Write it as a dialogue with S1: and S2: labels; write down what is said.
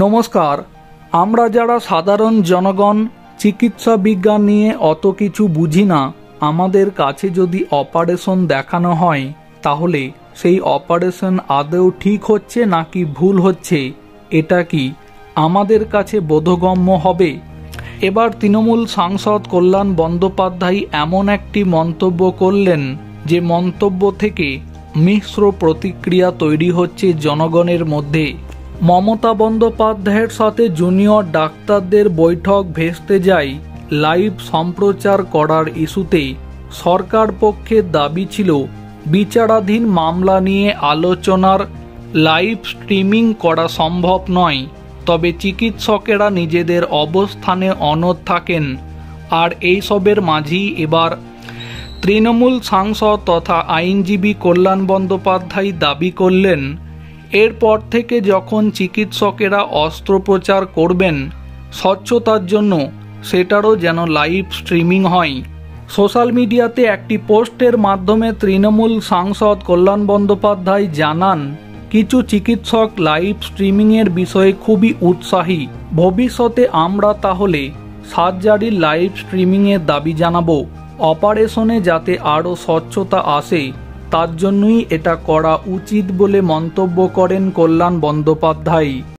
S1: নমস্কার। আমরা যারা সাধারণ জনগণ চিকিৎসা বিজ্ঞান নিয়ে অত কিছু বুঝি না, আমাদের কাছে যদি অপারেশন দেখানো হয় তাহলে সেই অপারেশন আদৌ ঠিক হচ্ছে নাকি ভুল হচ্ছে এটা কি আমাদের কাছে বোধগম্য হবে? এবার তৃণমূল সাংসদ কল্যাণ বন্দ্যোপাধ্যায় এমন একটি মন্তব্য করলেন যে মন্তব্য থেকে মিশ্র প্রতিক্রিয়া তৈরি হচ্ছে জনগণের মধ্যে। মমতা বন্দ্যোপাধ্যায়ের সাথে জুনিয়র ডাক্তারদের বৈঠক ভেস্তে যায় লাইভ সম্প্রচার করার ইস্যুতে সরকার পক্ষের দাবি ছিল বিচারাধীন মামলা নিয়ে আলোচনার লাইভ স্ট্রিমিং করা সম্ভব নয়, তবে চিকিৎসকেরা নিজেদের অবস্থানে অনড় থাকেন। আর এইসবের মাঝেই এবার তৃণমূল সাংসদ তথা আইনজীবী কল্যাণ বন্দ্যোপাধ্যায় দাবি করলেন এরপর থেকে যখন চিকিৎসকেরা অস্ত্রোপচার করবেন স্বচ্ছতার জন্য সেটারও যেন লাইভ স্ট্রিমিং হয়। সোশ্যাল মিডিয়াতে একটি পোস্টের মাধ্যমে তৃণমূল সাংসদ কল্যাণ বন্দ্যোপাধ্যায় জানান, কিছু চিকিৎসক লাইভ স্ট্রিমিংয়ের বিষয়ে খুবই উৎসাহী। ভবিষ্যতে আমরা তাহলে সার্জারির লাইভ স্ট্রিমিংয়ের দাবি জানাবো। অপারেশনে যাতে আরও স্বচ্ছতা আসে তার জন্যই এটা করা উচিত বলে মন্তব্য করেন কল্যাণ বন্দ্যোপাধ্যায়।